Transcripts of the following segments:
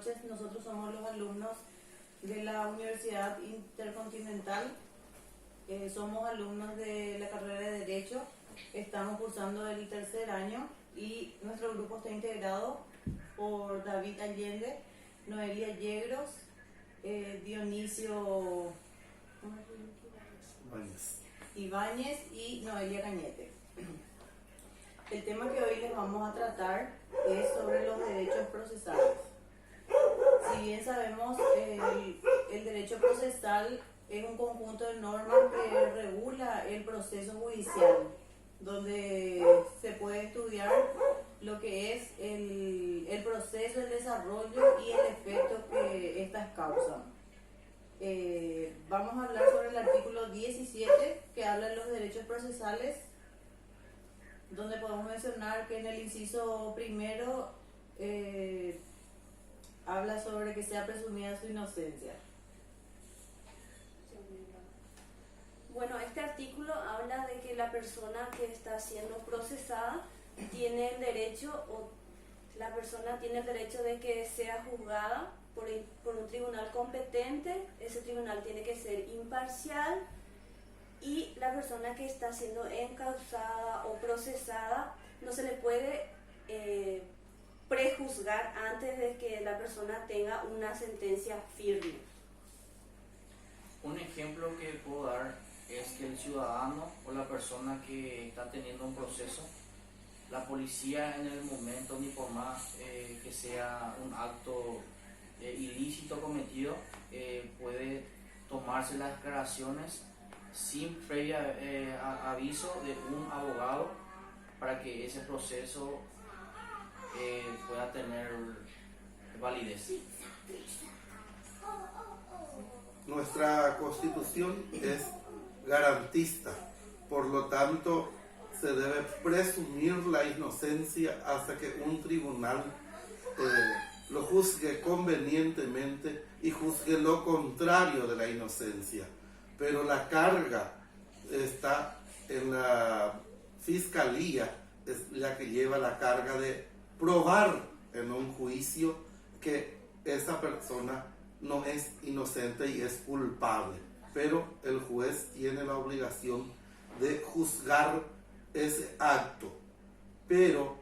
noches. Nosotros somos los alumnos de la Universidad Intercontinental. Somos alumnos de la carrera de Derecho. Estamos cursando el tercer año y nuestro grupo está integrado por David Allende, Noelia Yegros, Dionisio Ibáñez y Noelia Cañete. El tema que hoy les vamos a tratar es sobre los derechos procesales. Si bien sabemos, el derecho procesal es un conjunto de normas que regula el proceso judicial, donde se puede estudiar lo que es el proceso, el desarrollo y el efecto que estas causan. Vamos a hablar sobre el artículo 17 que habla de los derechos procesales, donde podemos mencionar que en el inciso primero habla sobre que sea presumida su inocencia. Bueno, este artículo habla de que la persona que está siendo procesada tiene el derecho, o la persona tiene el derecho de que sea juzgada por un tribunal competente. Ese tribunal tiene que ser imparcial y la persona que está siendo encausada o procesada no se le puede prejuzgar antes de que la persona tenga una sentencia firme. Un ejemplo que puedo dar es que el ciudadano o la persona que está teniendo un proceso, la policía en el momento, ni por más que sea un acto ilícito cometido, puede tomarse las declaraciones sin previa aviso de un abogado para que ese proceso pueda tener validez. Nuestra Constitución es garantista, por lo tanto se debe presumir la inocencia hasta que un tribunal lo juzgue convenientemente y juzgue lo contrario de la inocencia. Pero la carga está en la fiscalía, es la que lleva la carga de probar en un juicio que esa persona no es inocente y es culpable. Pero el juez tiene la obligación de juzgar ese acto. Pero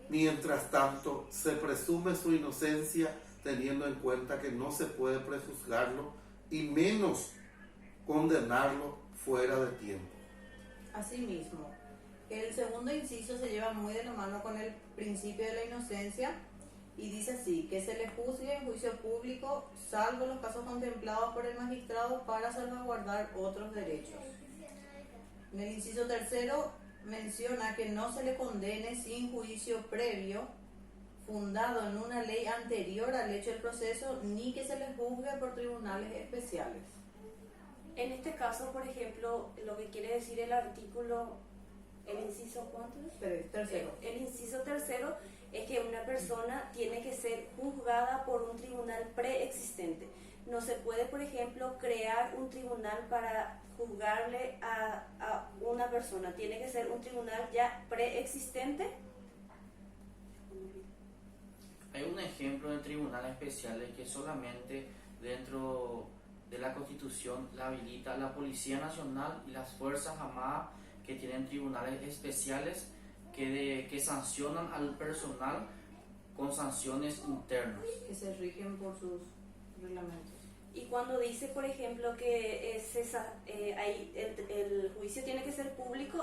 mientras tanto se presume su inocencia teniendo en cuenta que no se puede prejuzgarlo y menos condenarlo fuera de tiempo. Asimismo, el segundo inciso se lleva muy de la mano con el principio de la inocencia y dice así: que se le juzgue en juicio público, salvo los casos contemplados por el magistrado para salvaguardar otros derechos. En el inciso tercero menciona que no se le condene sin juicio previo fundado en una ley anterior al hecho del proceso, ni que se le juzgue por tribunales especiales. En este caso, por ejemplo, lo que quiere decir el artículo, el inciso ¿cuánto es? Tercero. El inciso tercero es que una persona tiene que ser juzgada por un tribunal preexistente. No se puede, por ejemplo, crear un tribunal para juzgarle a una persona. Tiene que ser un tribunal ya preexistente. Hay un ejemplo de tribunales especiales que solamente dentro de la Constitución la habilita la Policía Nacional y las Fuerzas Armadas, que tienen tribunales especiales que sancionan al personal con sanciones internas. Que se rigen por sus reglamentos. Y cuando dice, por ejemplo, que el juicio tiene que ser público,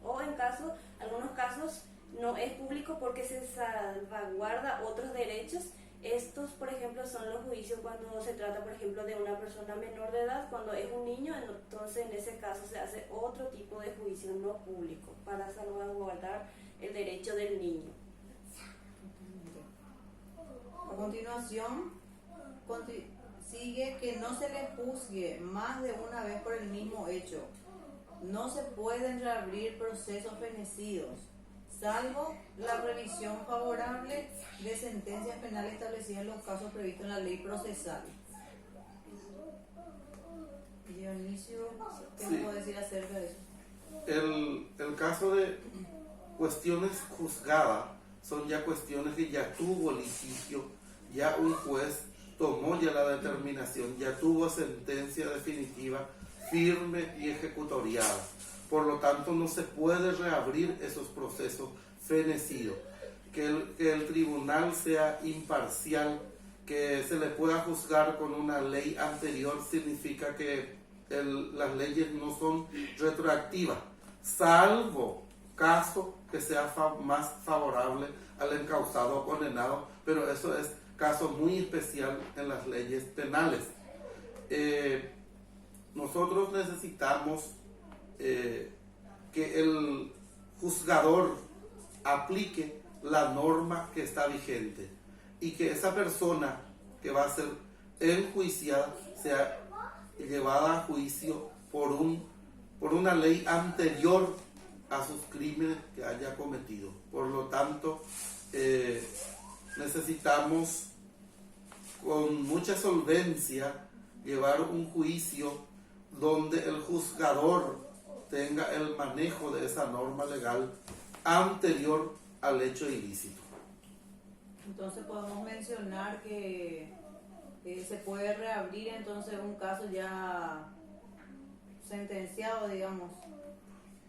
o en algunos casos no es público porque se salvaguarda otros derechos. Estos, por ejemplo, son los juicios cuando se trata, por ejemplo, de una persona menor de edad. Cuando es un niño, entonces en ese caso se hace otro tipo de juicio no público para salvaguardar el derecho del niño. A continuación, sigue que no se le juzgue más de una vez por el mismo hecho. No se pueden reabrir procesos fenecidos, salvo la revisión favorable de sentencias penales establecidas en los casos previstos en la ley procesal. Dionisio, ¿qué me puede decir acerca de eso? El caso de cuestiones juzgadas son ya cuestiones que ya tuvo litigio ya un juez tomó ya la determinación, ya tuvo sentencia definitiva, firme y ejecutoriada. Por lo tanto, no se puede reabrir esos procesos fenecidos. Que el tribunal sea imparcial, que se le pueda juzgar con una ley anterior, significa que las leyes no son retroactivas, salvo caso que sea más favorable al encausado o condenado, pero eso es caso muy especial en las leyes penales. Nosotros necesitamos que el juzgador aplique la norma que está vigente y que esa persona que va a ser enjuiciada sea llevada a juicio por una ley anterior a sus crímenes que haya cometido. Por lo tanto, necesitamos con mucha solvencia llevar un juicio donde el juzgador tenga el manejo de esa norma legal anterior al hecho ilícito. Entonces podemos mencionar que se puede reabrir entonces un caso ya sentenciado, digamos,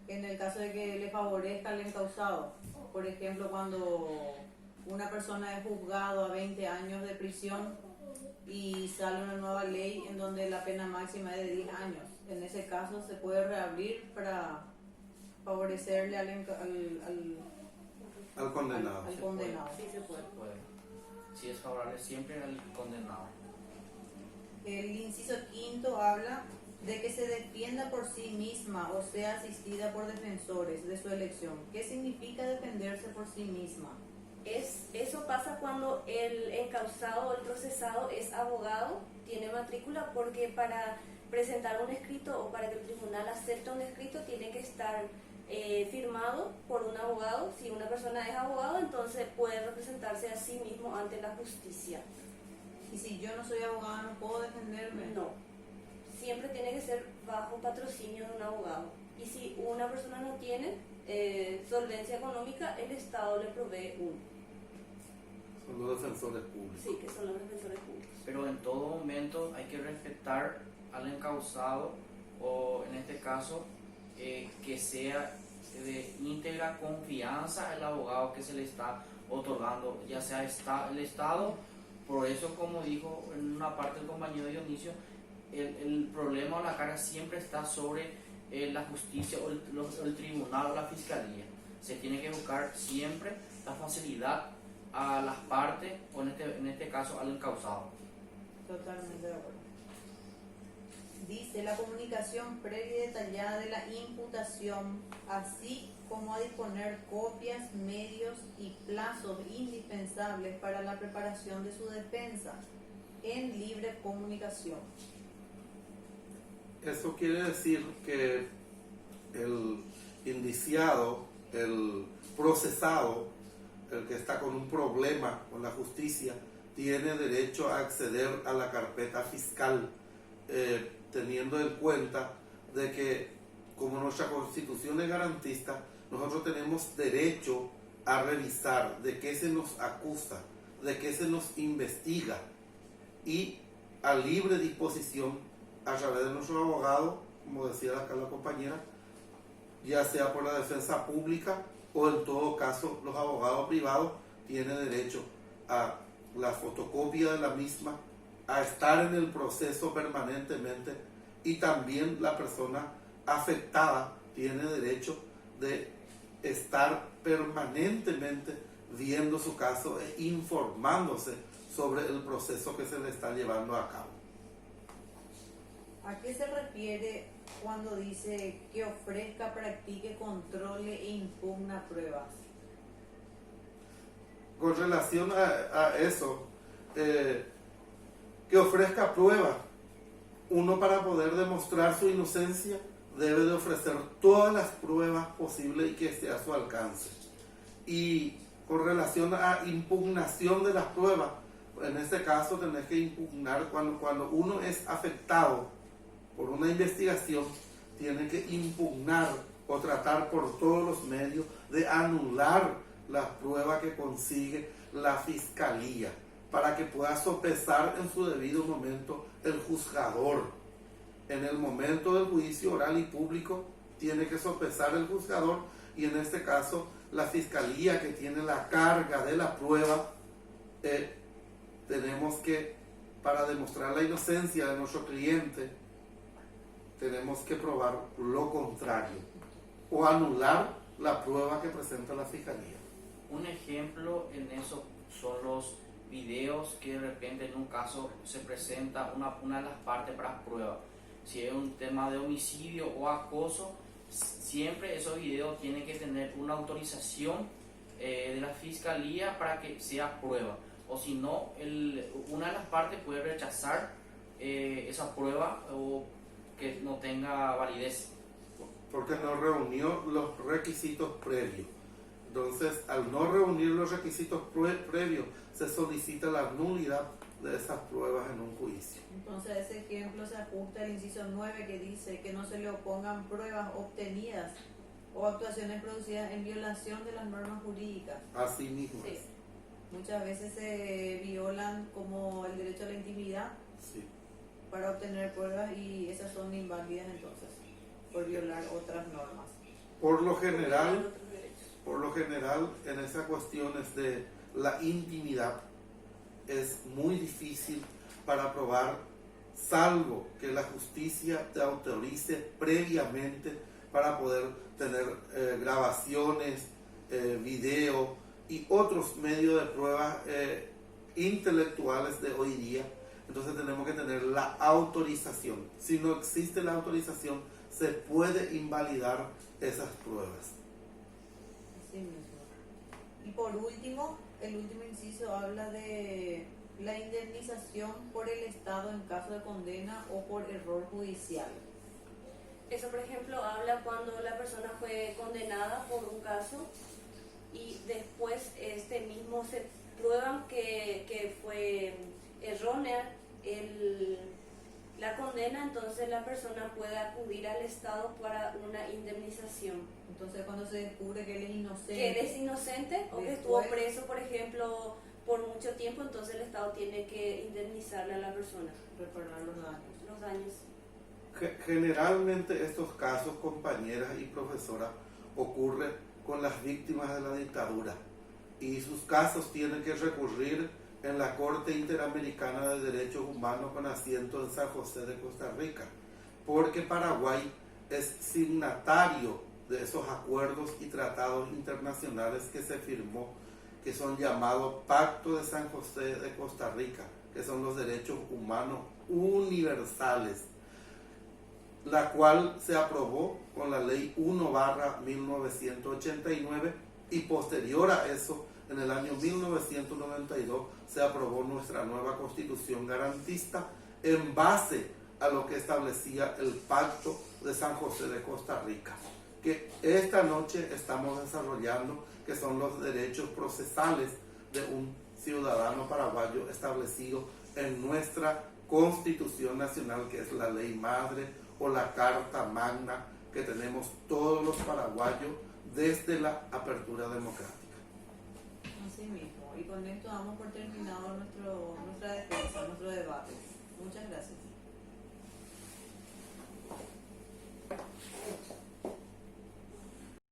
en el caso de que le favorezca al encausado. Por ejemplo, cuando una persona es juzgado a 20 años de prisión y sale una nueva ley en donde la pena máxima es de 10 años. En ese caso se puede reabrir para favorecerle al condenado. Al condenado. Sí, se puede. Si es favorable siempre al condenado. El inciso quinto habla de que se defienda por sí misma o sea asistida por defensores de su elección. ¿Qué significa defenderse por sí misma? Eso pasa cuando el encausado o el procesado es abogado, tiene matrícula, porque para presentar un escrito o para que el tribunal acepte un escrito tiene que estar firmado por un abogado. Si una persona es abogado, entonces puede representarse a sí mismo ante la justicia. Y si yo no soy abogada, ¿no puedo defenderme? No, siempre tiene que ser bajo patrocinio de un abogado. Y si una persona no tiene solvencia económica, el Estado le provee uno. Son los defensores públicos. Sí, que son los defensores públicos. Pero en todo momento hay que respetar al encausado, o en este caso que sea de íntegra confianza el abogado que se le está otorgando, ya sea el Estado. Por eso, como dijo en una parte el compañero Dionisio, el problema o la carga siempre está sobre la justicia o el tribunal o la fiscalía. Se tiene que buscar siempre la facilidad a las partes, o en este caso al encausado. Totalmente de acuerdo. Dice la comunicación previa y detallada de la imputación, así como a disponer copias, medios y plazos indispensables para la preparación de su defensa en libre comunicación. Eso quiere decir que el indiciado, el procesado, el que está con un problema con la justicia, tiene derecho a acceder a la carpeta fiscal, teniendo en cuenta de que como nuestra Constitución es garantista, nosotros tenemos derecho a revisar de qué se nos acusa, de qué se nos investiga, y a libre disposición a través de nuestro abogado, como decía acá la compañera, ya sea por la defensa pública o en todo caso los abogados privados tienen derecho a la fotocopia de la misma, a estar en el proceso permanentemente, y también la persona afectada tiene derecho de estar permanentemente viendo su caso e informándose sobre el proceso que se le está llevando a cabo. ¿A qué se refiere cuando dice que ofrezca, practique, controle e impugna pruebas? Con relación a eso, que ofrezca pruebas, uno para poder demostrar su inocencia debe de ofrecer todas las pruebas posibles y que esté a su alcance. Y con relación a impugnación de las pruebas, en este caso tenés que impugnar cuando uno es afectado por una investigación, tiene que impugnar o tratar por todos los medios de anular las pruebas que consigue la fiscalía. para que pueda sopesar en su debido momento el juzgador. En el momento del juicio oral y público tiene que sopesar el juzgador, y en este caso la fiscalía, que tiene la carga de la prueba, tenemos que, para demostrar la inocencia de nuestro cliente, tenemos que probar lo contrario o anular la prueba que presenta la fiscalía. Un ejemplo en eso son los videos que de repente en un caso se presenta una de las partes para prueba. Si es un tema de homicidio o acoso, siempre esos videos tienen que tener una autorización de la fiscalía para que sea prueba. O si no, una de las partes puede rechazar esa prueba o que no tenga validez. Porque no reunió los requisitos previos. Entonces, al no reunir los requisitos previos, se solicita la nulidad de esas pruebas en un juicio. Entonces, a ese ejemplo se ajusta el inciso 9, que dice que no se le opongan pruebas obtenidas o actuaciones producidas en violación de las normas jurídicas. Así mismo. Sí. Muchas veces se violan como el derecho a la intimidad Sí. para obtener pruebas, y esas son inválidas entonces por violar otras normas. Por lo general, en esas cuestiones de la intimidad es muy difícil para probar, salvo que la justicia te autorice previamente para poder tener grabaciones, video y otros medios de pruebas intelectuales de hoy día. Entonces tenemos que tener la autorización. Si no existe la autorización, se puede invalidar esas pruebas. Así mismo. Y por último, el último inciso habla de la indemnización por el Estado en caso de condena o por error judicial. Eso, por ejemplo, habla cuando la persona fue condenada por un caso y después mismo se prueban que fue errónea la condena, entonces la persona puede acudir al Estado para una indemnización. Entonces, cuando se descubre que él es inocente, Que él es inocente o que estuvo preso, por ejemplo, por mucho tiempo, entonces el Estado tiene que indemnizarle a la persona reparar los daños. los daños. Generalmente estos casos, compañeras y profesoras, ocurren con las víctimas de la dictadura, y sus casos tienen que recurrir en la Corte Interamericana de Derechos Humanos con asiento en San José de Costa Rica, porque Paraguay es signatario de esos acuerdos y tratados internacionales que se firmó, que son llamados Pacto de San José de Costa Rica, que son los derechos humanos universales, la cual se aprobó con la Ley 1/1989, y posterior a eso, en el año 1992, se aprobó nuestra nueva Constitución garantista en base a lo que establecía el Pacto de San José de Costa Rica, que esta noche estamos desarrollando, que son los derechos procesales de un ciudadano paraguayo establecido en nuestra Constitución Nacional, que es la Ley Madre o la Carta Magna que tenemos todos los paraguayos desde la apertura democrática. Así mismo. Y con esto damos por terminado nuestra defensa, nuestro debate. Muchas gracias.